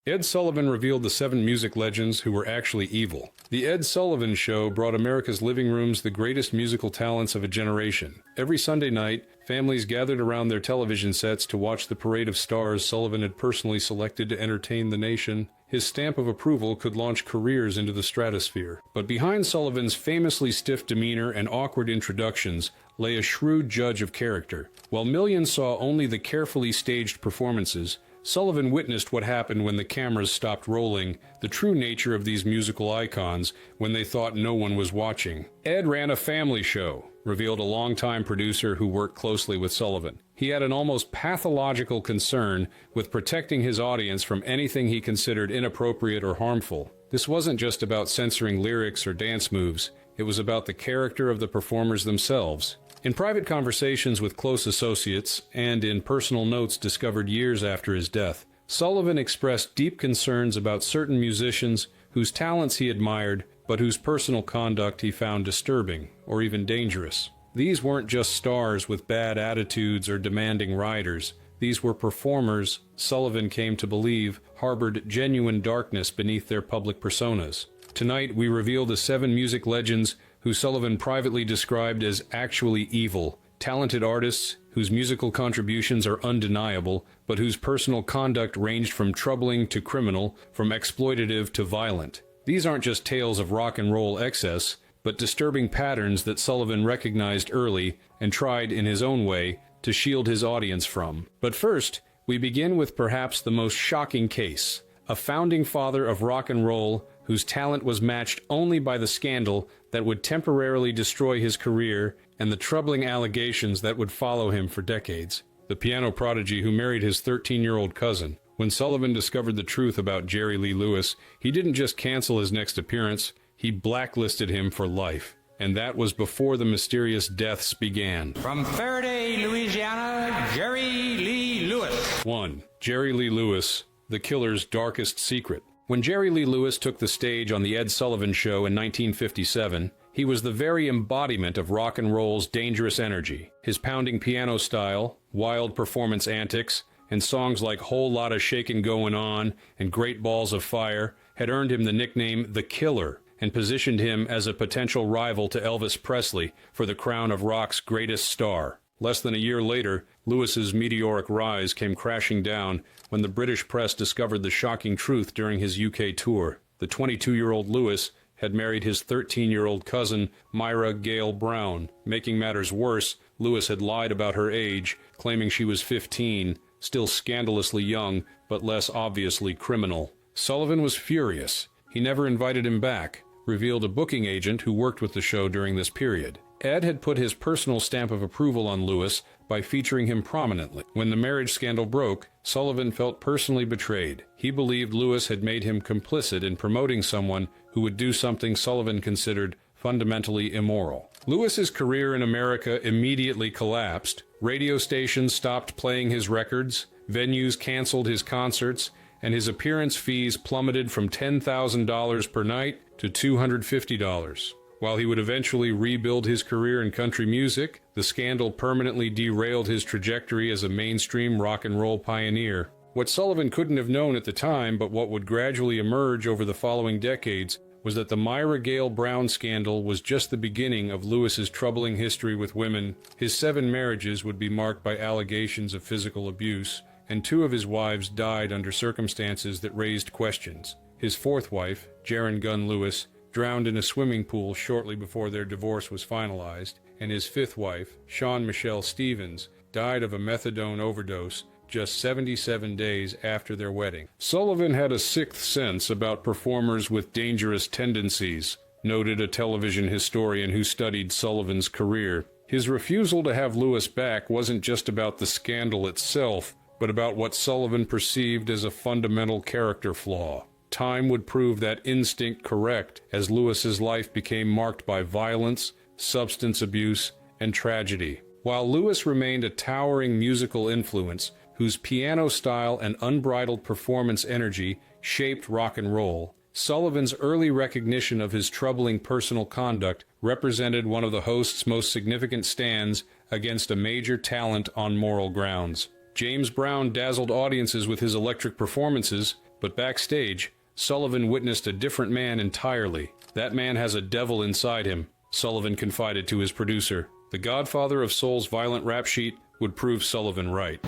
Ed Sullivan revealed the 7 music legends who were actually evil. The Ed Sullivan Show brought America's living rooms the greatest musical talents of a generation. Every Sunday night, families gathered around their television sets to watch the parade of stars Sullivan had personally selected to entertain the nation. His stamp of approval could launch careers into the stratosphere. But behind Sullivan's famously stiff demeanor and awkward introductions lay a shrewd judge of character. While millions saw only the carefully staged performances, Sullivan witnessed what happened when the cameras stopped rolling, the true nature of these musical icons when they thought no one was watching. Ed ran a family show, revealed a longtime producer who worked closely with Sullivan. He had an almost pathological concern with protecting his audience from anything he considered inappropriate or harmful. This wasn't just about censoring lyrics or dance moves. It was about the character of the performers themselves. In private conversations with close associates, and in personal notes discovered years after his death, Sullivan expressed deep concerns about certain musicians whose talents he admired, but whose personal conduct he found disturbing, or even dangerous. These weren't just stars with bad attitudes or demanding riders. These were performers Sullivan came to believe harbored genuine darkness beneath their public personas. Tonight, we reveal the 7 music legends who Sullivan privately described as actually evil, talented artists whose musical contributions are undeniable, but whose personal conduct ranged from troubling to criminal, from exploitative to violent. These aren't just tales of rock and roll excess, but disturbing patterns that Sullivan recognized early and tried in his own way to shield his audience from. But first, we begin with perhaps the most shocking case, a founding father of rock and roll whose talent was matched only by the scandal that would temporarily destroy his career and the troubling allegations that would follow him for decades. The piano prodigy who married his 13-year-old cousin. When Sullivan discovered the truth about Jerry Lee Lewis, he didn't just cancel his next appearance, he blacklisted him for life. And that was before the mysterious deaths began. From Faraday, Louisiana, Jerry Lee Lewis. 1. Jerry Lee Lewis, the killer's darkest secret. When Jerry Lee Lewis took the stage on The Ed Sullivan Show in 1957, he was the very embodiment of rock and roll's dangerous energy. His pounding piano style, wild performance antics, and songs like Whole Lotta Shakin' Goin' On and Great Balls of Fire had earned him the nickname The Killer and positioned him as a potential rival to Elvis Presley for the crown of rock's greatest star. Less than a year later, Lewis's meteoric rise came crashing down when the British press discovered the shocking truth during his UK tour. The 22-year-old Lewis had married his 13-year-old cousin, Myra Gale Brown. Making matters worse, Lewis had lied about her age, claiming she was 15, still scandalously young, but less obviously criminal. Sullivan was furious. He never invited him back, revealed a booking agent who worked with the show during this period. Ed had put his personal stamp of approval on Lewis by featuring him prominently. When the marriage scandal broke, Sullivan felt personally betrayed. He believed Lewis had made him complicit in promoting someone who would do something Sullivan considered fundamentally immoral. Lewis's career in America immediately collapsed. Radio stations stopped playing his records, venues canceled his concerts, and his appearance fees plummeted from $10,000 per night to $250. While he would eventually rebuild his career in country music, the scandal permanently derailed his trajectory as a mainstream rock and roll pioneer. What Sullivan couldn't have known at the time, but what would gradually emerge over the following decades, was that the Myra Gale Brown scandal was just the beginning of Lewis's troubling history with women. His 7 marriages would be marked by allegations of physical abuse, and 2 of his wives died under circumstances that raised questions. His 4th wife, Jaren Gunn Lewis, drowned in a swimming pool shortly before their divorce was finalized, and his 5th wife, Shawn Michelle Stevens, died of a methadone overdose just 77 days after their wedding. Sullivan had a 6th sense about performers with dangerous tendencies, noted a television historian who studied Sullivan's career. His refusal to have Lewis back wasn't just about the scandal itself, but about what Sullivan perceived as a fundamental character flaw. Time would prove that instinct correct as Lewis's life became marked by violence, substance abuse, and tragedy. While Lewis remained a towering musical influence whose piano style and unbridled performance energy shaped rock and roll, Sullivan's early recognition of his troubling personal conduct represented one of the host's most significant stands against a major talent on moral grounds. James Brown dazzled audiences with his electric performances, But backstage, Sullivan witnessed a different man entirely. "That man has a devil inside him," Sullivan confided to his producer. The godfather of soul's violent rap sheet would prove Sullivan right.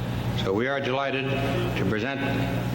So we are delighted to present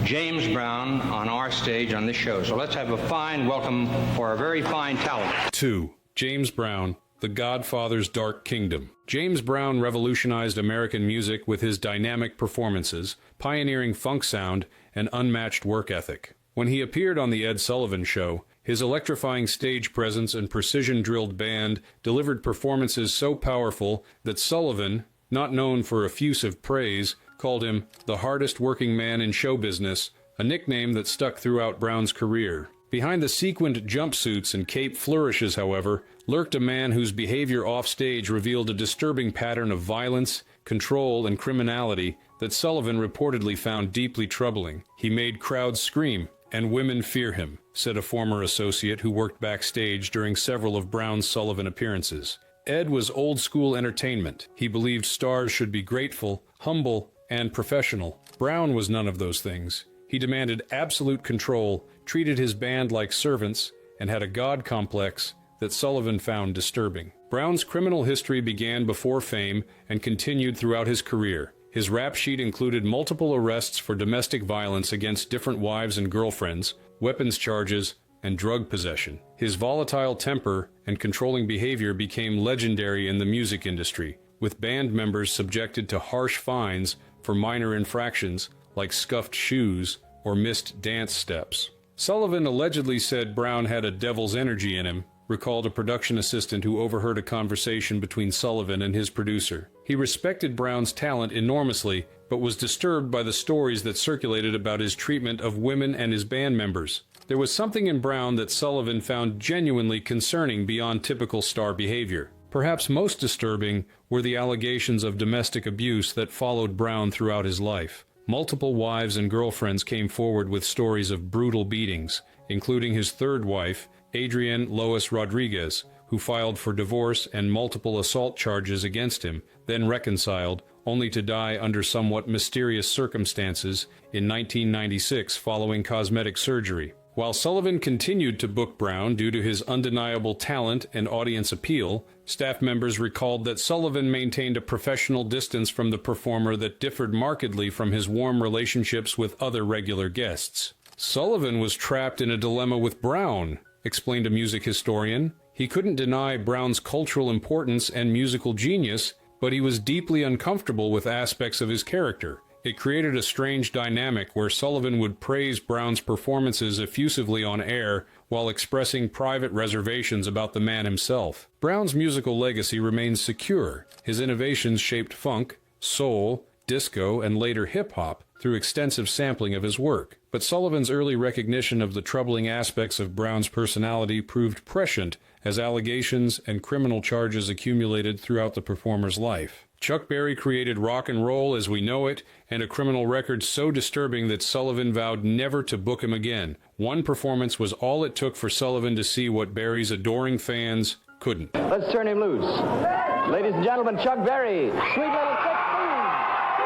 James Brown on our stage on this show. So let's have a fine welcome for our very fine talent. 2. James Brown, The Godfather's Dark Kingdom. James Brown revolutionized American music with his dynamic performances, pioneering funk sound, and unmatched work ethic. When he appeared on The Ed Sullivan Show, his electrifying stage presence and precision-drilled band delivered performances so powerful that Sullivan, not known for effusive praise, called him the hardest-working man in show business, a nickname that stuck throughout Brown's career. Behind the sequined jumpsuits and cape flourishes, however, lurked a man whose behavior offstage revealed a disturbing pattern of violence, control, and criminality that Sullivan reportedly found deeply troubling. "He made crowds scream, and women fear him," said a former associate who worked backstage during several of Brown's Sullivan appearances. Ed was old-school entertainment. He believed stars should be grateful, humble, and professional. Brown was none of those things. He demanded absolute control, treated his band like servants, and had a god complex that Sullivan found disturbing. Brown's criminal history began before fame and continued throughout his career. His rap sheet included multiple arrests for domestic violence against different wives and girlfriends, weapons charges, and drug possession. His volatile temper and controlling behavior became legendary in the music industry, with band members subjected to harsh fines for minor infractions like scuffed shoes or missed dance steps. Sullivan allegedly said Brown had a devil's energy in him, recalled a production assistant who overheard a conversation between Sullivan and his producer. He respected Brown's talent enormously, but was disturbed by the stories that circulated about his treatment of women and his band members. There was something in Brown that Sullivan found genuinely concerning beyond typical star behavior. Perhaps most disturbing were the allegations of domestic abuse that followed Brown throughout his life. Multiple wives and girlfriends came forward with stories of brutal beatings, including his third wife, Adrienne Lois Rodriguez, who filed for divorce and multiple assault charges against him, then reconciled, only to die under somewhat mysterious circumstances in 1996 following cosmetic surgery. While Sullivan continued to book Brown due to his undeniable talent and audience appeal, staff members recalled that Sullivan maintained a professional distance from the performer that differed markedly from his warm relationships with other regular guests. "Sullivan was trapped in a dilemma with Brown," explained a music historian. "He couldn't deny Brown's cultural importance and musical genius, but he was deeply uncomfortable with aspects of his character. It created a strange dynamic where Sullivan would praise Brown's performances effusively on air while expressing private reservations about the man himself. Brown's musical legacy remains secure. His innovations shaped funk, soul, disco, and later hip-hop through extensive sampling of his work. But Sullivan's early recognition of the troubling aspects of Brown's personality proved prescient as allegations and criminal charges accumulated throughout the performer's life. Chuck Berry created rock and roll as we know it, and a criminal record so disturbing that Sullivan vowed never to book him again. One performance was all it took for Sullivan to see what Berry's adoring fans couldn't. Let's turn him loose. Ladies and gentlemen, Chuck Berry, Sweet Little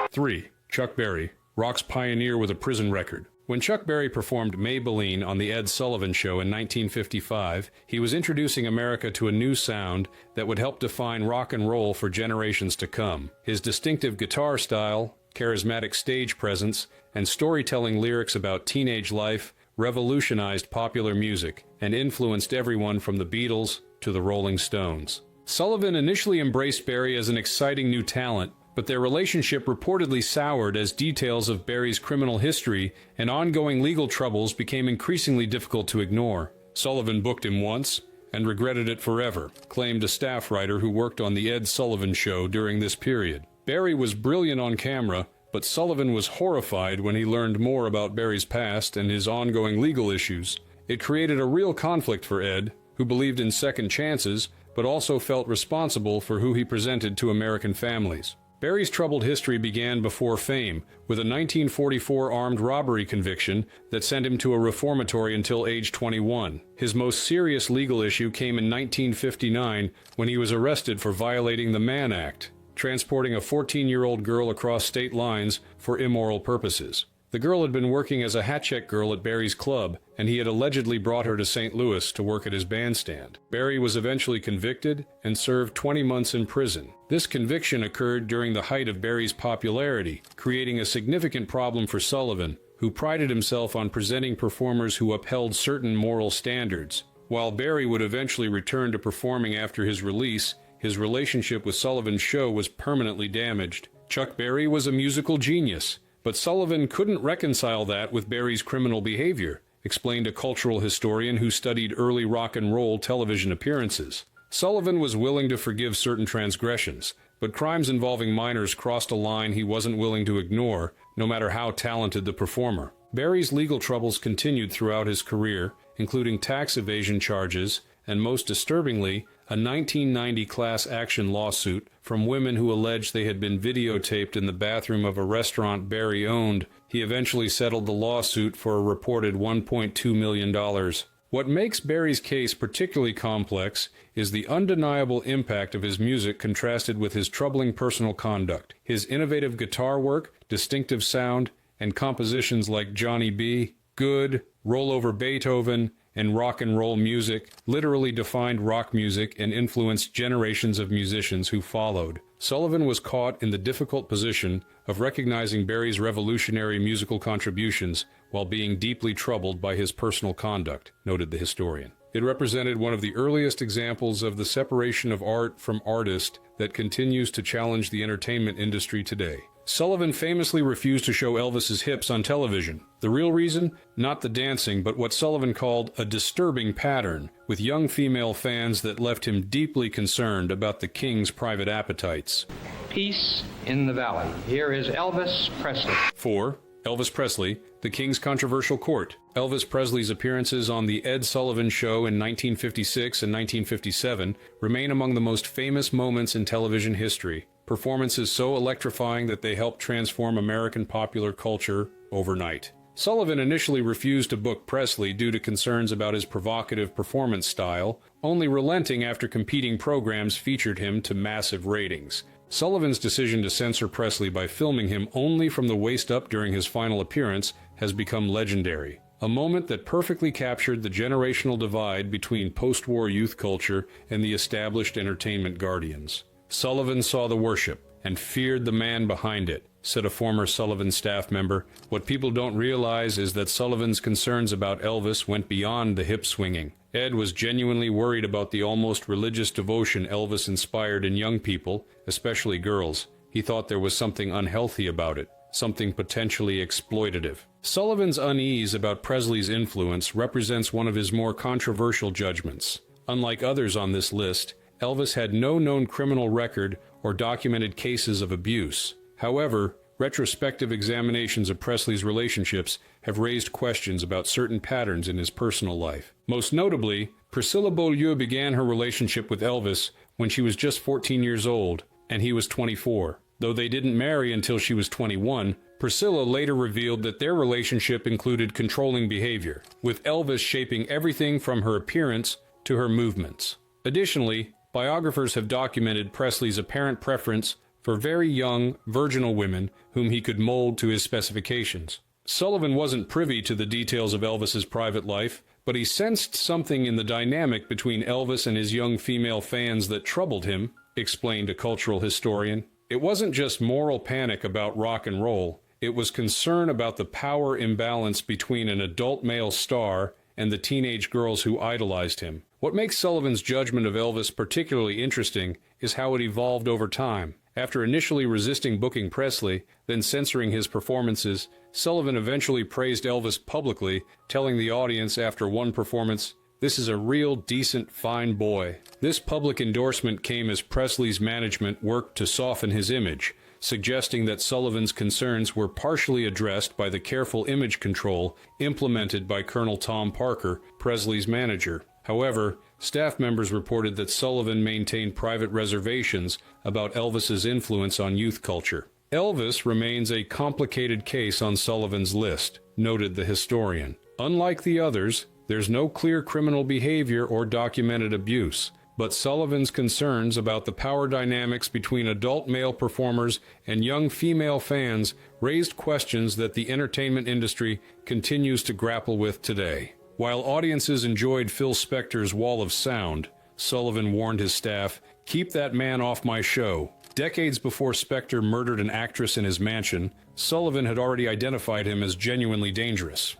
16. 3. Chuck Berry, rock's pioneer with a prison record. When Chuck Berry performed Maybelline on The Ed Sullivan Show in 1955, he was introducing America to a new sound that would help define rock and roll for generations to come. His distinctive guitar style, charismatic stage presence, and storytelling lyrics about teenage life revolutionized popular music and influenced everyone from the Beatles to the Rolling Stones. Sullivan initially embraced Berry as an exciting new talent, but their relationship reportedly soured as details of Berry's criminal history and ongoing legal troubles became increasingly difficult to ignore. Sullivan booked him once and regretted it forever, claimed a staff writer who worked on The Ed Sullivan Show during this period. Berry was brilliant on camera, but Sullivan was horrified when he learned more about Berry's past and his ongoing legal issues. It created a real conflict for Ed, who believed in second chances, but also felt responsible for who he presented to American families. Berry's troubled history began before fame, with a 1944 armed robbery conviction that sent him to a reformatory until age 21. His most serious legal issue came in 1959 when he was arrested for violating the Mann Act, transporting a 14-year-old girl across state lines for immoral purposes. The girl had been working as a hat-check girl at Barry's club, and he had allegedly brought her to St. Louis to work at his bandstand. Barry was eventually convicted and served 20 months in prison. This conviction occurred during the height of Barry's popularity, creating a significant problem for Sullivan, who prided himself on presenting performers who upheld certain moral standards. While Barry would eventually return to performing after his release, his relationship with Sullivan's show was permanently damaged. Chuck Berry was a musical genius, but Sullivan couldn't reconcile that with Barry's criminal behavior, explained a cultural historian who studied early rock and roll television appearances. Sullivan was willing to forgive certain transgressions, but crimes involving minors crossed a line he wasn't willing to ignore, no matter how talented the performer. Barry's legal troubles continued throughout his career, including tax evasion charges, and most disturbingly, a 1990 class action lawsuit from women who alleged they had been videotaped in the bathroom of a restaurant Barry owned. He eventually settled the lawsuit for a reported $1.2 million. What makes Barry's case particularly complex is the undeniable impact of his music contrasted with his troubling personal conduct. His innovative guitar work, distinctive sound, and compositions like Johnny B., Good, Roll Over Beethoven, and rock and roll music literally defined rock music and influenced generations of musicians who followed. Sullivan was caught in the difficult position of recognizing Barry's revolutionary musical contributions while being deeply troubled by his personal conduct, noted the historian. It represented one of the earliest examples of the separation of art from artist that continues to challenge the entertainment industry today. Sullivan famously refused to show Elvis's hips on television. The real reason? Not the dancing, but what Sullivan called a disturbing pattern with young female fans that left him deeply concerned about the king's private appetites. Peace in the Valley. Here is Elvis Presley. 4. Elvis Presley, the King's Controversial Court. Elvis Presley's appearances on The Ed Sullivan Show in 1956 and 1957 remain among the most famous moments in television history. Performances so electrifying that they helped transform American popular culture overnight. Sullivan initially refused to book Presley due to concerns about his provocative performance style, only relenting after competing programs featured him to massive ratings. Sullivan's decision to censor Presley by filming him only from the waist up during his final appearance has become legendary. A moment that perfectly captured the generational divide between post-war youth culture and the established entertainment guardians. Sullivan saw the worship and feared the man behind it, said a former Sullivan staff member. What people don't realize is that Sullivan's concerns about Elvis went beyond the hip swinging. Ed was genuinely worried about the almost religious devotion Elvis inspired in young people, especially girls. He thought there was something unhealthy about it, something potentially exploitative. Sullivan's unease about Presley's influence represents one of his more controversial judgments. Unlike others on this list, Elvis had no known criminal record or documented cases of abuse. However, retrospective examinations of Presley's relationships have raised questions about certain patterns in his personal life. Most notably, Priscilla Beaulieu began her relationship with Elvis when she was just 14 years old, and he was 24. Though they didn't marry until she was 21, Priscilla later revealed that their relationship included controlling behavior, with Elvis shaping everything from her appearance to her movements. Additionally, biographers have documented Presley's apparent preference for very young, virginal women whom he could mold to his specifications. Sullivan wasn't privy to the details of Elvis's private life, but he sensed something in the dynamic between Elvis and his young female fans that troubled him, explained a cultural historian. It wasn't just moral panic about rock and roll. It was concern about the power imbalance between an adult male star and the teenage girls who idolized him. What makes Sullivan's judgment of Elvis particularly interesting is how it evolved over time. After initially resisting booking Presley, then censoring his performances, Sullivan eventually praised Elvis publicly, telling the audience after one performance, "This is a real decent, fine boy." This public endorsement came as Presley's management worked to soften his image, suggesting that Sullivan's concerns were partially addressed by the careful image control implemented by Colonel Tom Parker, Presley's manager. However, staff members reported that Sullivan maintained private reservations about Elvis's influence on youth culture. Elvis remains a complicated case on Sullivan's list, noted the historian. Unlike the others, there's no clear criminal behavior or documented abuse, But Sullivan's concerns about the power dynamics between adult male performers and young female fans raised questions that the entertainment industry continues to grapple with today. While audiences enjoyed Phil Spector's wall of sound, Sullivan warned his staff, "Keep that man off my show." Decades before Spector murdered an actress in his mansion, Sullivan had already identified him as genuinely dangerous.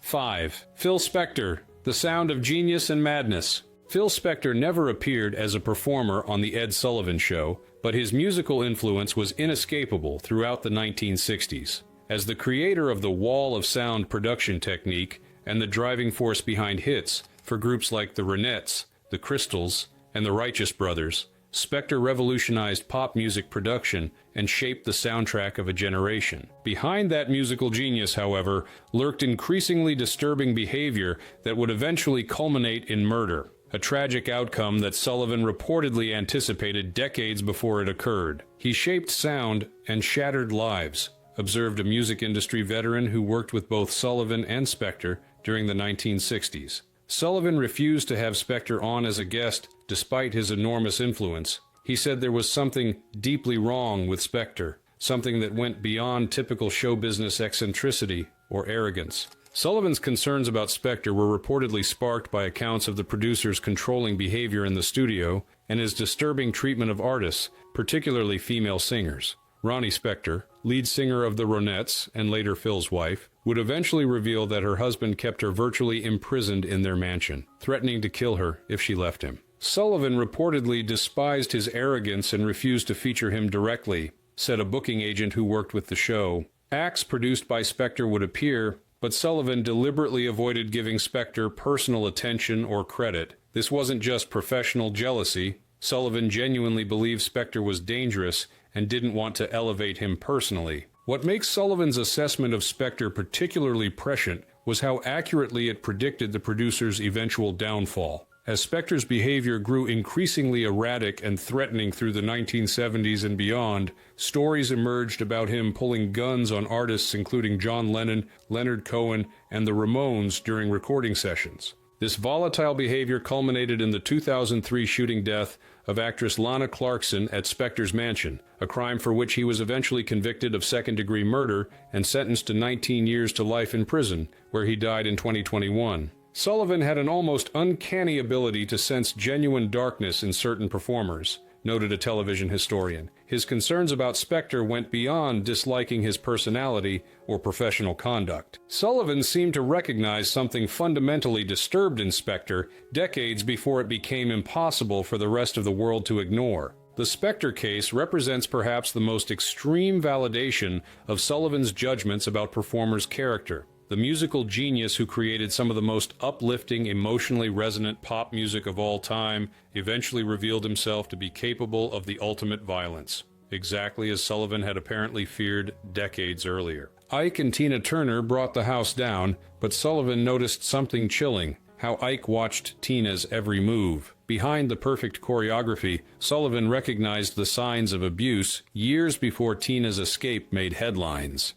Five. Phil Spector, the sound of genius and madness. Phil Spector never appeared as a performer on The Ed Sullivan Show, but his musical influence was inescapable throughout the 1960s. As the creator of the wall of sound production technique and the driving force behind hits for groups like the Ronettes, the Crystals, and the Righteous Brothers, Spector revolutionized pop music production and shaped the soundtrack of a generation. Behind that musical genius, however, lurked increasingly disturbing behavior that would eventually culminate in murder, a tragic outcome that Sullivan reportedly anticipated decades before it occurred. He shaped sound and shattered lives, observed a music industry veteran who worked with both Sullivan and Spector during the 1960s. Sullivan refused to have Spector on as a guest despite his enormous influence. He said there was something deeply wrong with Spector, something that went beyond typical show business eccentricity or arrogance. Sullivan's concerns about Spector were reportedly sparked by accounts of the producer's controlling behavior in the studio and his disturbing treatment of artists, particularly female singers. Ronnie Spector, lead singer of the Ronettes and later Phil's wife, would eventually reveal that her husband kept her virtually imprisoned in their mansion, threatening to kill her if she left him. Sullivan reportedly despised his arrogance and refused to feature him directly, said a booking agent who worked with the show. Acts produced by Spector would appear, but Sullivan deliberately avoided giving Spector personal attention or credit. This wasn't just professional jealousy. Sullivan genuinely believed Spector was dangerous and didn't want to elevate him personally. What makes Sullivan's assessment of Spector particularly prescient was how accurately it predicted the producer's eventual downfall. As Spector's behavior grew increasingly erratic and threatening through the 1970s and beyond, stories emerged about him pulling guns on artists including John Lennon, Leonard Cohen, and the Ramones during recording sessions. This volatile behavior culminated in the 2003 shooting death of actress Lana Clarkson at Spector's mansion, a crime for which he was eventually convicted of second-degree murder and sentenced to 19 years to life in prison, where he died in 2021. Sullivan had an almost uncanny ability to sense genuine darkness in certain performers, noted a television historian. His concerns about Spector went beyond disliking his personality or professional conduct. Sullivan seemed to recognize something fundamentally disturbed in Spector decades before it became impossible for the rest of the world to ignore. The Spector case represents perhaps the most extreme validation of Sullivan's judgments about performers' character. The musical genius who created some of the most uplifting, emotionally resonant pop music of all time eventually revealed himself to be capable of the ultimate violence, exactly as Sullivan had apparently feared decades earlier. Ike and Tina Turner brought the house down, but Sullivan noticed something chilling: how Ike watched Tina's every move. Behind the perfect choreography, Sullivan recognized the signs of abuse years before Tina's escape made headlines.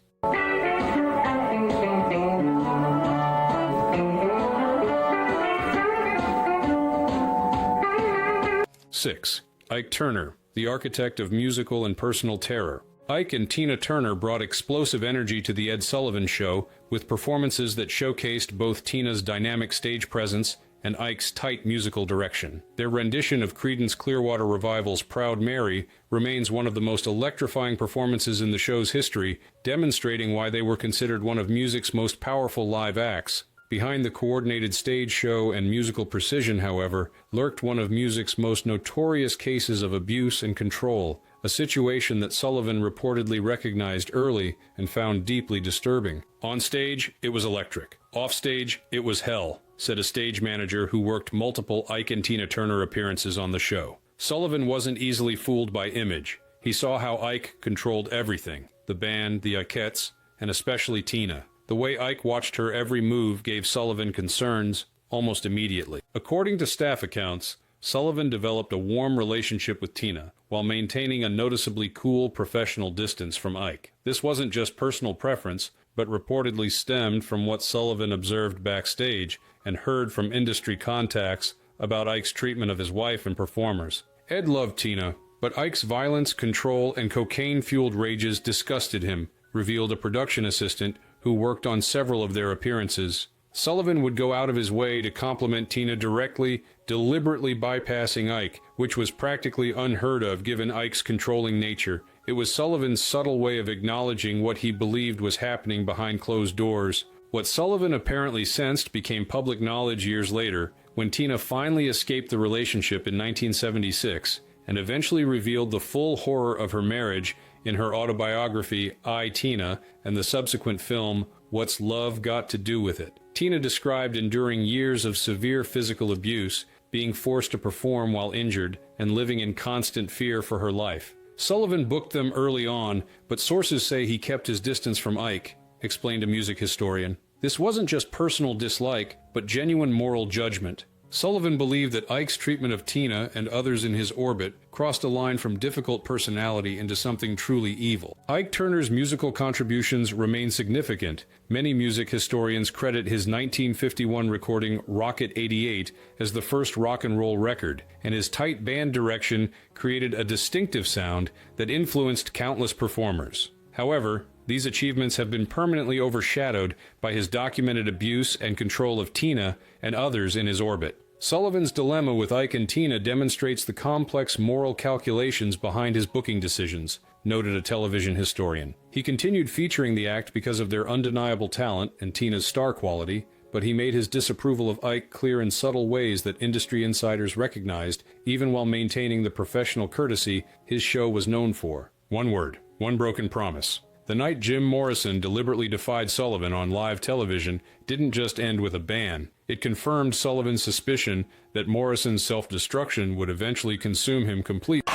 6. Ike Turner, the architect of musical and personal terror. Ike and Tina Turner brought explosive energy to The Ed Sullivan Show with performances that showcased both Tina's dynamic stage presence and Ike's tight musical direction. Their rendition of Creedence Clearwater Revival's Proud Mary remains one of the most electrifying performances in the show's history, demonstrating why they were considered one of music's most powerful live acts. Behind the coordinated stage show and musical precision, however, lurked one of music's most notorious cases of abuse and control, a situation that Sullivan reportedly recognized early and found deeply disturbing. On stage, it was electric. Off stage, it was hell, said a stage manager who worked multiple Ike and Tina Turner appearances on the show. Sullivan wasn't easily fooled by image. He saw how Ike controlled everything: the band, the Ikettes, and especially Tina. The way Ike watched her every move gave Sullivan concerns almost immediately. According to staff accounts, Sullivan developed a warm relationship with Tina, while maintaining a noticeably cool professional distance from Ike. This wasn't just personal preference, but reportedly stemmed from what Sullivan observed backstage and heard from industry contacts about Ike's treatment of his wife and performers. Ed loved Tina, but Ike's violence, control, and cocaine-fueled rages disgusted him, revealed a production assistant who worked on several of their appearances. Sullivan would go out of his way to compliment Tina directly, deliberately bypassing Ike, which was practically unheard of given Ike's controlling nature. It was Sullivan's subtle way of acknowledging what he believed was happening behind closed doors. What Sullivan apparently sensed became public knowledge years later, when Tina finally escaped the relationship in 1976 and eventually revealed the full horror of her marriage in her autobiography, I, Tina, and the subsequent film, What's Love Got to Do with It? Tina described enduring years of severe physical abuse, being forced to perform while injured, and living in constant fear for her life. Sullivan booked them early on, but sources say he kept his distance from Ike, explained a music historian. This wasn't just personal dislike, but genuine moral judgment. Sullivan believed that Ike's treatment of Tina and others in his orbit crossed a line from difficult personality into something truly evil. Ike Turner's musical contributions remain significant. Many music historians credit his 1951 recording Rocket 88 as the first rock and roll record, and his tight band direction created a distinctive sound that influenced countless performers. However, these achievements have been permanently overshadowed by his documented abuse and control of Tina and others in his orbit. Sullivan's dilemma with Ike and Tina demonstrates the complex moral calculations behind his booking decisions, noted a television historian. He continued featuring the act because of their undeniable talent and Tina's star quality, but he made his disapproval of Ike clear in subtle ways that industry insiders recognized, even while maintaining the professional courtesy his show was known for. One word, one broken promise. The night Jim Morrison deliberately defied Sullivan on live television didn't just end with a ban. It confirmed Sullivan's suspicion that Morrison's self-destruction would eventually consume him completely.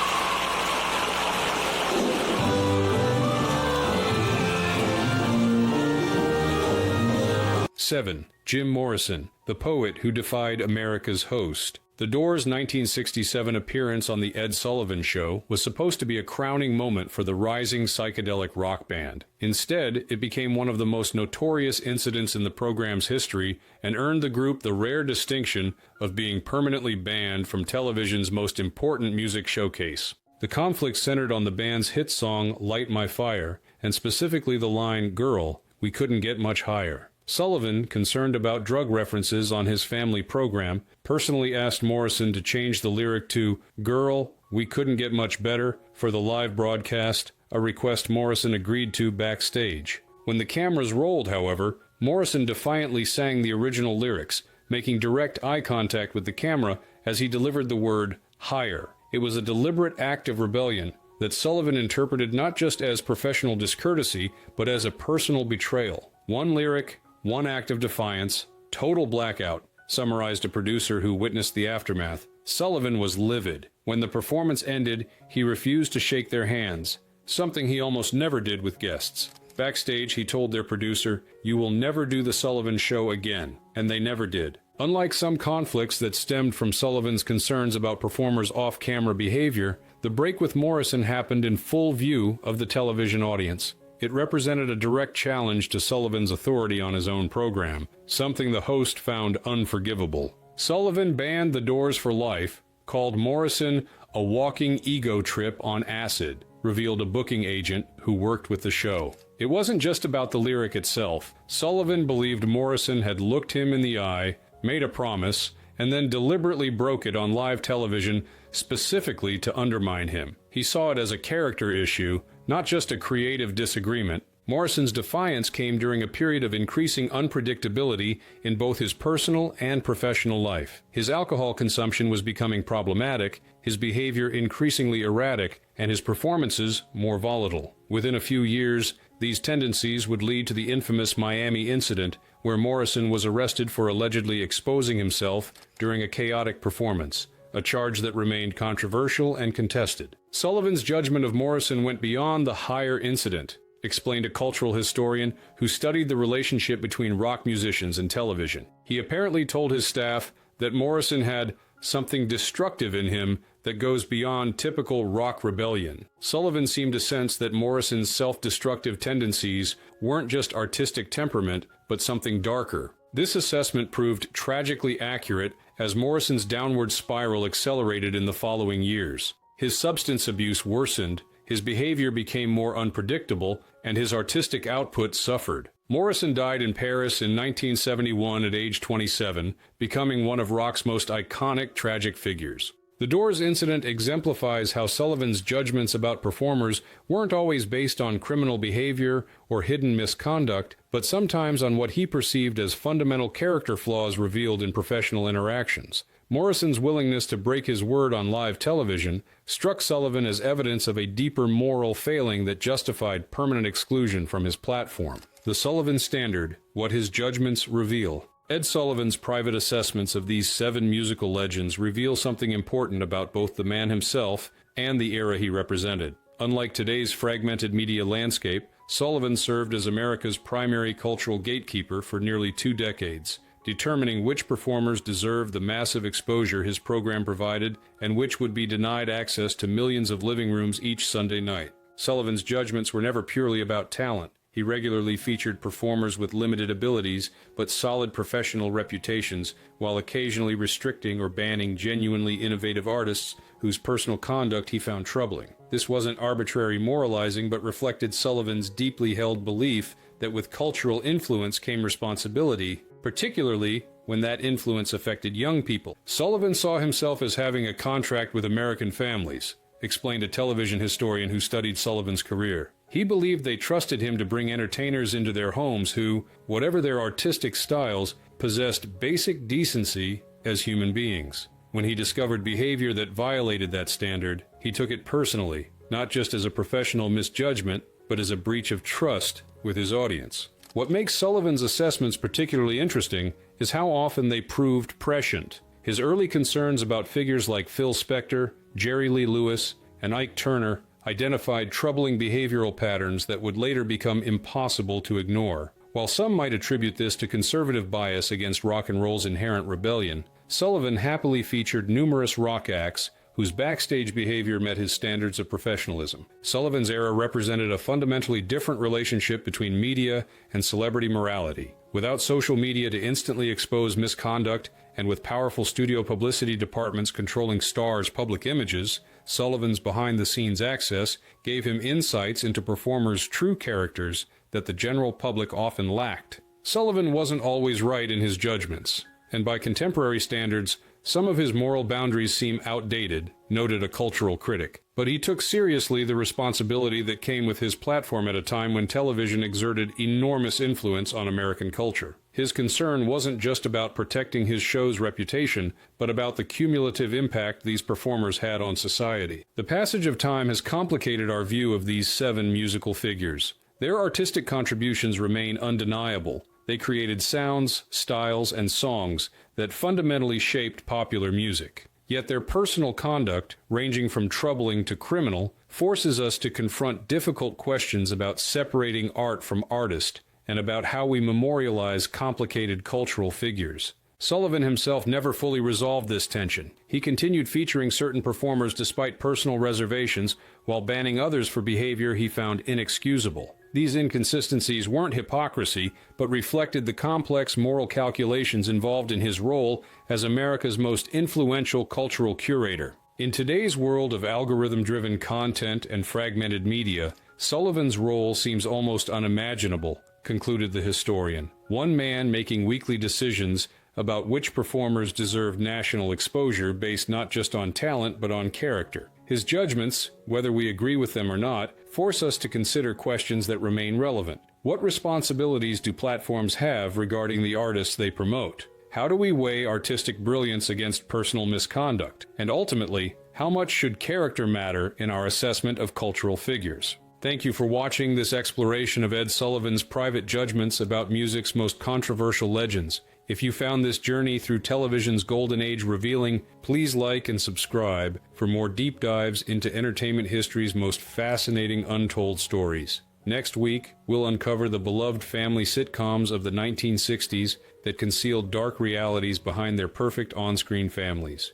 7. Jim Morrison, the poet who defied America's host. The Doors' 1967 appearance on The Ed Sullivan Show was supposed to be a crowning moment for the rising psychedelic rock band. Instead, it became one of the most notorious incidents in the program's history and earned the group the rare distinction of being permanently banned from television's most important music showcase. The conflict centered on the band's hit song Light My Fire, and specifically the line, "Girl, we couldn't get much higher." Sullivan, concerned about drug references on his family program, personally asked Morrison to change the lyric to "Girl, we couldn't get much better" for the live broadcast, a request Morrison agreed to backstage. When the cameras rolled, however, Morrison defiantly sang the original lyrics, making direct eye contact with the camera as he delivered the word "higher." It was a deliberate act of rebellion that Sullivan interpreted not just as professional discourtesy, but as a personal betrayal. One lyric, one act of defiance, total blackout, summarized a producer who witnessed the aftermath. Sullivan was livid. When the performance ended, he refused to shake their hands, something he almost never did with guests. Backstage, he told their producer, "You will never do the Sullivan Show again," and they never did. Unlike some conflicts that stemmed from Sullivan's concerns about performers' off-camera behavior, the break with Morrison happened in full view of the television audience. It represented a direct challenge to Sullivan's authority on his own program, something the host found unforgivable. Sullivan banned the Doors for life, called Morrison a walking ego trip on acid, revealed a booking agent who worked with the show. It wasn't just about the lyric itself. Sullivan believed Morrison had looked him in the eye, made a promise, and then deliberately broke it on live television specifically to undermine him. He saw it as a character issue, not just a creative disagreement. Morrison's defiance came during a period of increasing unpredictability in both his personal and professional life. His alcohol consumption was becoming problematic, his behavior increasingly erratic, and his performances more volatile. Within a few years, these tendencies would lead to the infamous Miami incident, where Morrison was arrested for allegedly exposing himself during a chaotic performance, a charge that remained controversial and contested. Sullivan's judgment of Morrison went beyond the higher incident, explained a cultural historian who studied the relationship between rock musicians and television. He apparently told his staff that Morrison had something destructive in him that goes beyond typical rock rebellion. Sullivan seemed to sense that Morrison's self-destructive tendencies weren't just artistic temperament, but something darker. This assessment proved tragically accurate as Morrison's downward spiral accelerated in the following years. His substance abuse worsened, his behavior became more unpredictable, and his artistic output suffered. Morrison died in Paris in 1971 at age 27, becoming one of rock's most iconic tragic figures. The Doors incident exemplifies how Sullivan's judgments about performers weren't always based on criminal behavior or hidden misconduct, but sometimes on what he perceived as fundamental character flaws revealed in professional interactions. Morrison's willingness to break his word on live television struck Sullivan as evidence of a deeper moral failing that justified permanent exclusion from his platform. The Sullivan Standard: What His Judgments Reveal. Ed Sullivan's private assessments of these 7 musical legends reveal something important about both the man himself and the era he represented. Unlike today's fragmented media landscape, Sullivan served as America's primary cultural gatekeeper for nearly 2 decades, determining which performers deserved the massive exposure his program provided and which would be denied access to millions of living rooms each Sunday night. Sullivan's judgments were never purely about talent. He regularly featured performers with limited abilities but solid professional reputations, while occasionally restricting or banning genuinely innovative artists whose personal conduct he found troubling. This wasn't arbitrary moralizing, but reflected Sullivan's deeply held belief that with cultural influence came responsibility, particularly when that influence affected young people. Sullivan saw himself as having a contract with American families, explained a television historian who studied Sullivan's career. He believed they trusted him to bring entertainers into their homes who, whatever their artistic styles, possessed basic decency as human beings. When he discovered behavior that violated that standard, he took it personally, not just as a professional misjudgment, but as a breach of trust with his audience. What makes Sullivan's assessments particularly interesting is how often they proved prescient. His early concerns about figures like Phil Spector, Jerry Lee Lewis, and Ike Turner identified troubling behavioral patterns that would later become impossible to ignore. While some might attribute this to conservative bias against rock and roll's inherent rebellion, Sullivan happily featured numerous rock acts whose backstage behavior met his standards of professionalism. Sullivan's era represented a fundamentally different relationship between media and celebrity morality. Without social media to instantly expose misconduct, and with powerful studio publicity departments controlling stars' public images, Sullivan's behind-the-scenes access gave him insights into performers' true characters that the general public often lacked. Sullivan wasn't always right in his judgments, and by contemporary standards, some of his moral boundaries seem outdated, noted a cultural critic. But he took seriously the responsibility that came with his platform at a time when television exerted enormous influence on American culture. His concern wasn't just about protecting his show's reputation, but about the cumulative impact these performers had on society. The passage of time has complicated our view of these 7 musical figures. Their artistic contributions remain undeniable. They created sounds, styles, and songs that fundamentally shaped popular music. Yet their personal conduct, ranging from troubling to criminal, forces us to confront difficult questions about separating art from artist and about how we memorialize complicated cultural figures. Sullivan himself never fully resolved this tension. He continued featuring certain performers despite personal reservations, while banning others for behavior he found inexcusable. These inconsistencies weren't hypocrisy, but reflected the complex moral calculations involved in his role as America's most influential cultural curator. In today's world of algorithm-driven content and fragmented media, Sullivan's role seems almost unimaginable, concluded the historian. One man making weekly decisions about which performers deserve national exposure based not just on talent but on character. His judgments, whether we agree with them or not, force us to consider questions that remain relevant. What responsibilities do platforms have regarding the artists they promote? How do we weigh artistic brilliance against personal misconduct? And ultimately, how much should character matter in our assessment of cultural figures? Thank you for watching this exploration of Ed Sullivan's private judgments about music's most controversial legends. If you found this journey through television's golden age revealing, please like and subscribe for more deep dives into entertainment history's most fascinating untold stories. Next week, we'll uncover the beloved family sitcoms of the 1960s that concealed dark realities behind their perfect on-screen families.